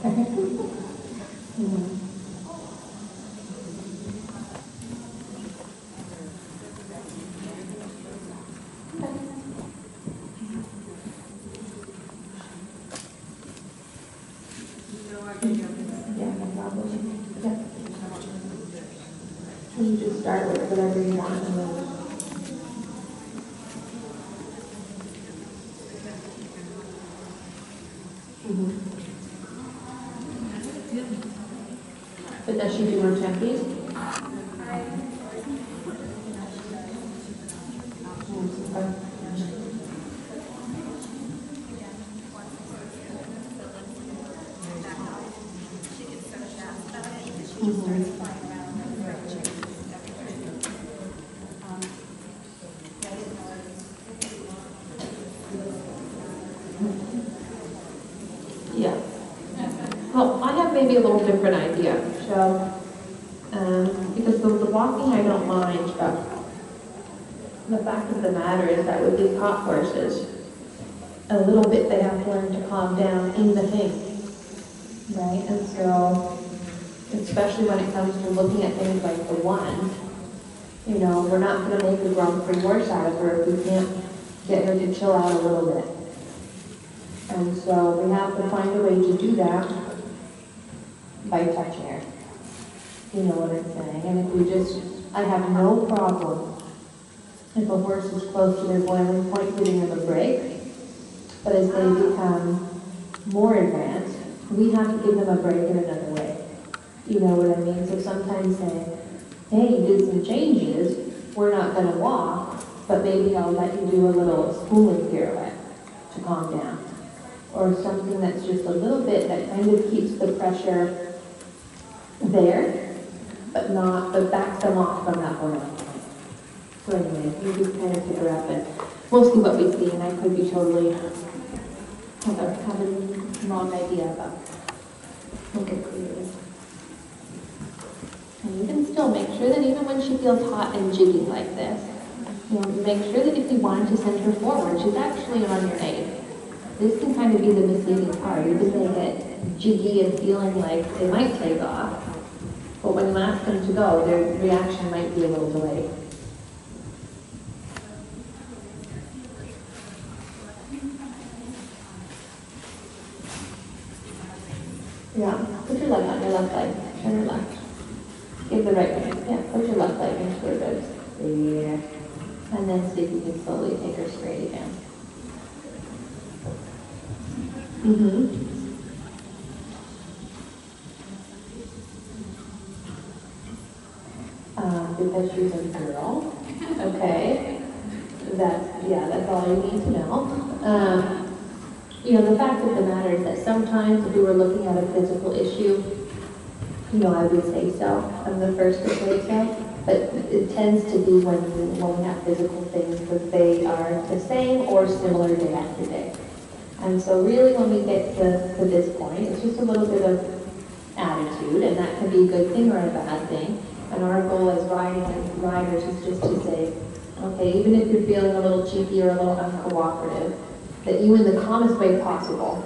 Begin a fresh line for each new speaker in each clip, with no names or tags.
Yeah, no problem. Yeah. You just start with whatever you want and then. But does she do her tempies? Yeah. Well, I have maybe a little different idea. So, because the walking I don't mind, but the fact of the matter is that with these hot horses, a little bit they have to learn to calm down in the thing, right? And so, especially when it comes to looking at things like the one, you know, we're not going to make a grumpy horse out of her if we can't get her to chill out a little bit. And so we have to find a way to do that by touching her. You know what I'm saying? And if we just, I have no problem if a horse is close to their boiling point, giving them a break. But as they become more advanced, we have to give them a break in another way. You know what I mean? So sometimes saying, hey, you did some changes, we're not going to walk, but maybe I'll let you do a little schooling pirouette to calm down. Or something that's just a little bit that kind of keeps the pressure there, but backs them off from that boiling point. So anyway, you just kind of pick her up and we'll see what we see, and I could be totally have a wrong idea, but we'll get creative. And you can still make sure that even when she feels hot and jiggy like this, you know, make sure that if you wanted to send her forward, she's actually on your aid. This can kind of be the misleading part. You can make it jiggy and feeling like they might take off, but when you ask them to go, their reaction might be a little delayed. Yeah, put your leg on your left leg. Turn your left. Give the right hand. Yeah, put your left leg into her ribs. There. And then see if you can slowly take her straight again. Because she's a girl. Okay. That's all you need to know. You know, the fact of the matter is that sometimes if we were looking at a physical issue, you know, I would say so. I'm the first to say so. But it tends to be when we have physical things that they are the same or similar day after day. And so really when we get to this point, it's just a little bit of attitude, and that can be a good thing or a bad thing. And our goal as riders is just to say, okay, even if you're feeling a little cheeky or a little uncooperative, that you in the calmest way possible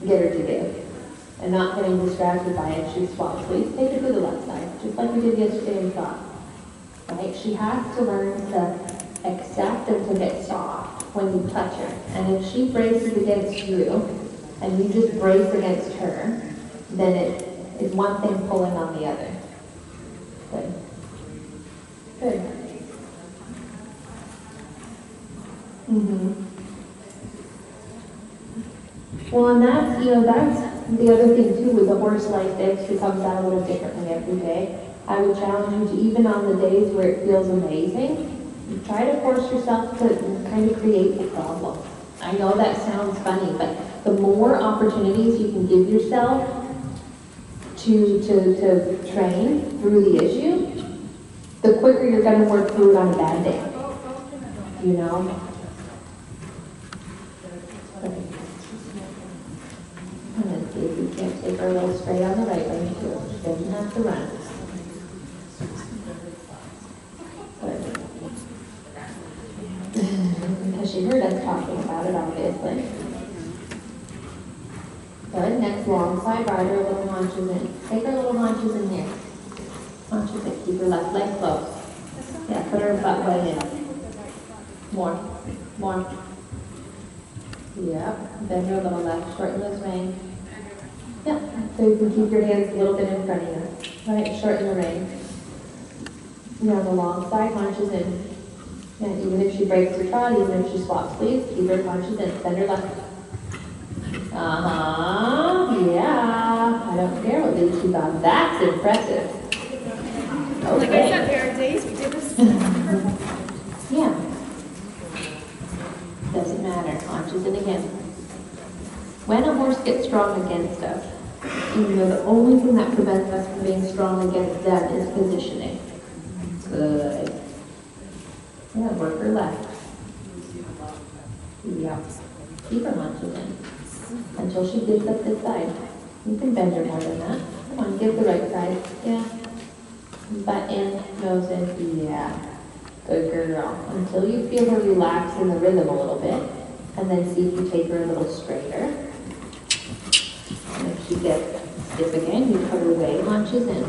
get her to give. And not getting distracted by it, she swaps. Please take her to the left side, just like we did yesterday in thought. Right? She has to learn to accept and to get soft when you touch her. And if she braces against you, and you just brace against her, then it's one thing pulling on the other. Good. Good. Well, and that's the other thing too, with a horse like this who comes out a little differently every day. I would challenge you to, even on the days where it feels amazing, try to force yourself to kind of create a problem. I know that sounds funny, but the more opportunities you can give yourself to train through the issue, the quicker you're going to work through it on a bad day. You know? And then see if you can't take her a little straight on the right lane too. She doesn't have to run. Because she heard us talking about it, obviously. Good. Next, long side, ride her little haunches in. Take her little haunches in here. Haunches in. Keep her left leg close. Yeah, put her butt way in. More. More. Yep. Bend your little left, shorten those reins. Yeah. So you can keep your hands a little bit in front of you. Right, shorten the reins. Now the long side, haunches in. And even if she breaks her trot, even if she swaps sleeves, keep her haunches in. Bend her left. Yeah. I don't care what leads she's on. That's impressive. Okay.
Like I said, there are days we do this.
Yeah. Doesn't matter. Haunches in again. When a horse gets strong against us, the only thing that prevents us from being strong against them is positioning. Good. Yeah, work her left. Yeah. Keep her haunches in until she gives up this side. You can bend her more than that. Come on, give the right side. Yeah. Butt in, nose in. Yeah. Good girl. Until you feel her relax in the rhythm a little bit. And then see if you take her a little straighter. And if she gets stiff again, you put her away, haunches in.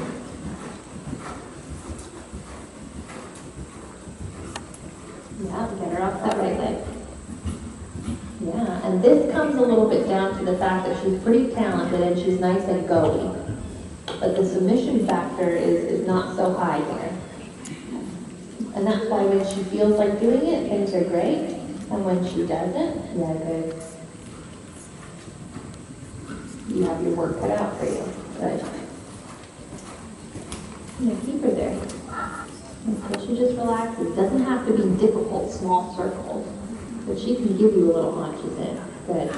Yeah, get her off that right leg. Yeah, and this comes a little bit down to the fact that she's pretty talented and she's nice and go-y. But the submission factor is not so high here. And that's why when she feels like doing it, things are great. And when she doesn't, yeah, good. You have your work cut out for you. Good. Yeah, keep her there. Until she just relaxes. It doesn't have to be difficult, small circles. But she can give you a little haunches in. Good.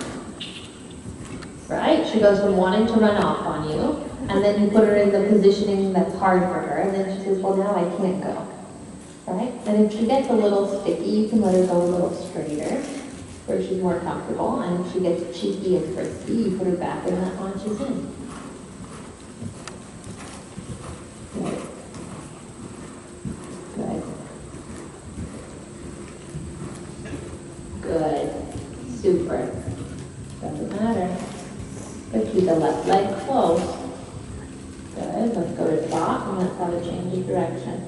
Right? She goes from wanting to run off on you, and then you put her in the positioning that's hard for her, and then she says, well, now I can't go. Right? And if she gets a little sticky, you can let her go a little straighter, where she's more comfortable, and if she gets cheeky and frisky, you put her back in that haunches in. Good. Good. Good. Super. Doesn't matter. But keep the left leg close. Good. Let's go to trot, and let's have a change of direction.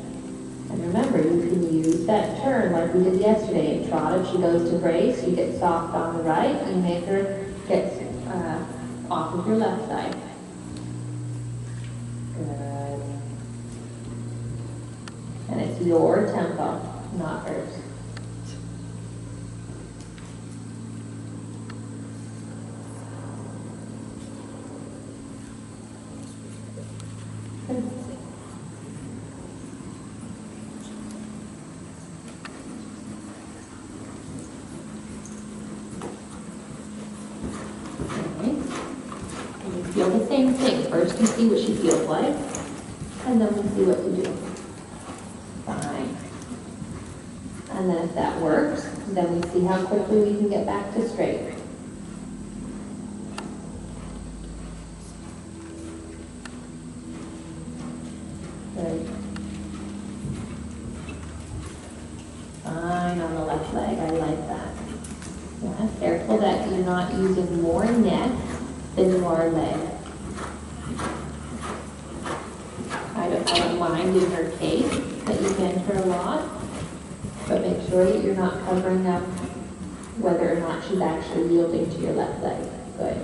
And remember, you can use that turn like we did yesterday in trot. If she goes to brace, you get soft on the right, you make her get off of your left side. Good. And it's your tempo, not hers. Good. Feel the same thing. First we see what she feels like, and then we see what to do. Fine. And then if that works, then we see how quickly we can get back to straight. Good. Fine on the left leg. I like that. Yeah, careful that you're not using more neck than your leg. I don't mind in her case that you bend her a lot, but make sure that you're not covering up whether or not she's actually yielding to your left leg. Good.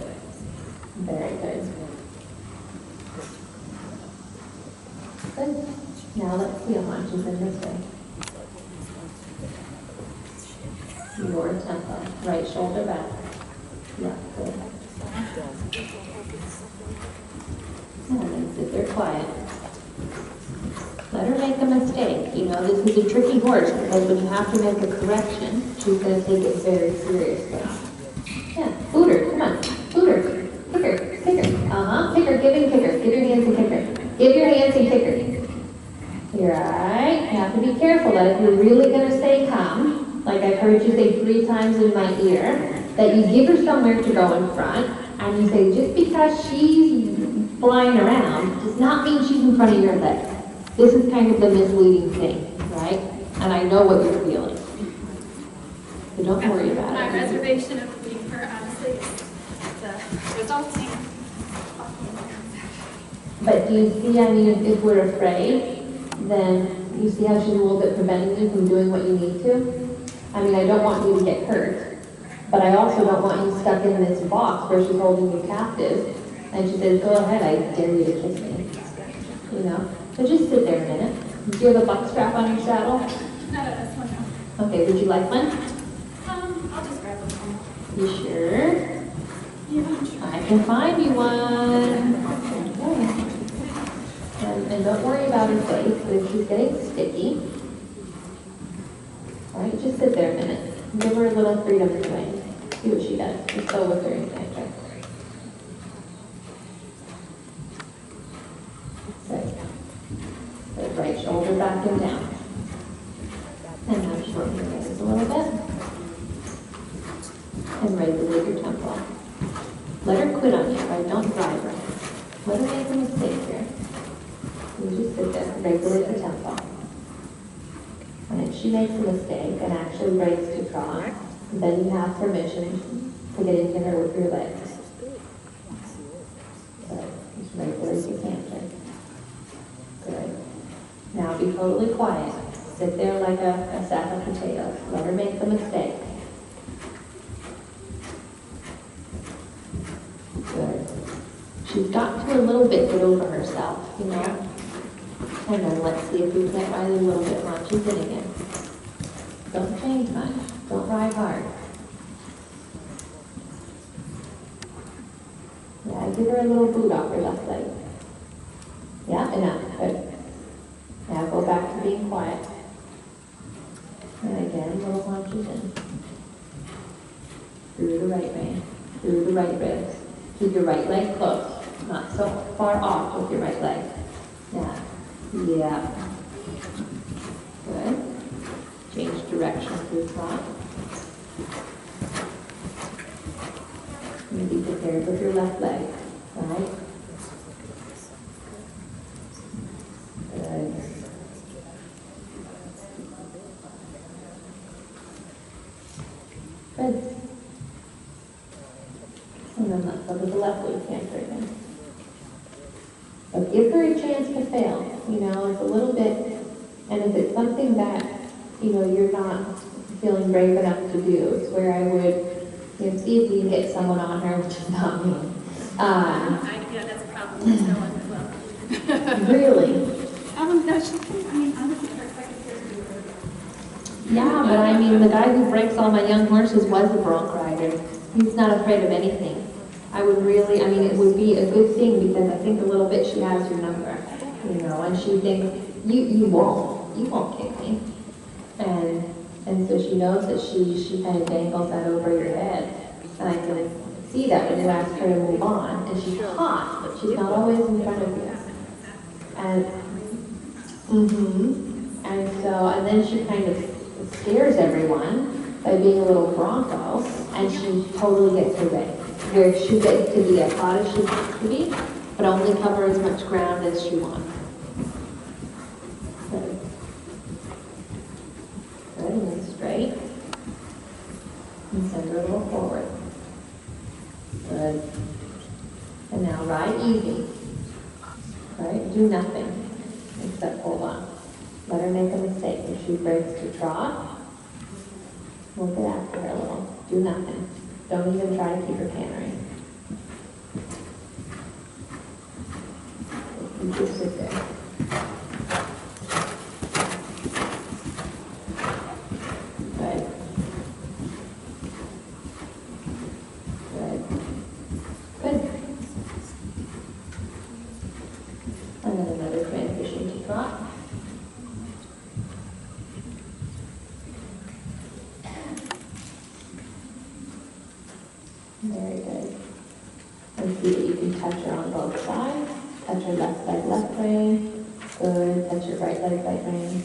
Very good. Good. Now let's see how much is in this way. Your tempo. Right shoulder back. Yeah, good. And then sit there quiet. Let her make a mistake. You know, this is a tricky horse because when you have to make a correction, she's going to take it very seriously. Yeah, boot her. Come on. Boot her. Kick her. Kick her. Kick her. Give and kick her. Give your hands and kick her. Give your hands and kick her. You're right. You have to be careful that if you're really going to say come, like I've heard you say 3 times in my ear, that you give her somewhere to go in front, and you say, just because she's flying around does not mean she's in front of your leg. This is kind of the misleading thing, right? And I know what you're feeling. So don't worry about it.
My reservation of being her, honestly, is the resulting.
But do you see, I mean, if we're afraid, then you see how she's a little bit preventing you from doing what you need to? I mean, I don't want you to get hurt, but I also don't want you stuck in this box where she's holding you captive, and she says, go ahead, I dare you to kiss me. You know? So just sit there a minute. Do you have a buck strap on your saddle?
Not at this one, no.
Okay, would you like one?
I'll just grab one.
You sure?
Yeah.
I can find you one. Okay. And don't worry about her face, but if she's getting sticky, all right, just sit there a minute. Give her a little freedom to swing. See what she does. Just go with her in canter. Good. Good. Right shoulder back and down. And now shorten your legs a little bit. And regulate your tempo. Let her quit on you, right? Don't drive her. Let her make a mistake here. You just sit there, regulate the tempo. And if she makes a mistake and actually breaks to trot, then you have permission to get into her with your legs. So just regulate the canter. Good. Now be totally quiet. Sit there like a sack of potatoes. Let her make the mistake. Good. She's got to a little bit get over herself, you know? And then let's see if we can't ride a little bit while she's in again. Don't change much. Don't ride hard. Yeah, give her a little boot off her left leg. Yeah, enough. Good. Now go back to being quiet. And again, little haunches in. Through the right rein. Through the right ribs. Keep your right leg close. Not so far off with your right leg. Yeah. Yeah. Good. Change direction through trot. And be prepared with your left leg. Right? Good. Good. And then let's go to the left leg canter again. But give her a chance to fail, you know, it's a little bit, and if it's something that, you know, you're not feeling brave enough to do, it's where I would, you know, see if we can get someone on her, which is not me.
Yeah, that's a problem. There's no one as well.
Really?
No, she can, I mean, I wasn't sure if I could hear you.
Yeah, but I mean, the guy who breaks all my young horses was a bronc rider. He's not afraid of anything. I would really, I mean, it would be a good thing because I think a little bit she has your number, you know, and she thinks, you won't kick me. And so she knows that she kind of dangles that over your head. And I can see that when you ask her to move on. And she's hot, but she's not always in front of you. And, and then she kind of scares everyone by being a little bronco, and she totally gets her way. Where she gets to be as hot as she wants to be, but only cover as much ground as she wants. Good. Good, and then straight. And send her a little forward. Good. And now ride easy. Right? Do nothing except hold on. Let her make a mistake. If she breaks to trot, we'll get after her a little. Do nothing. Don't even try to keep her cantering. You just sit there. Good. Good. Good. And then another transition to trot. Very good. And see that you can touch her on both sides. Touch her left leg, left rein. Good. Touch your right leg, right rein.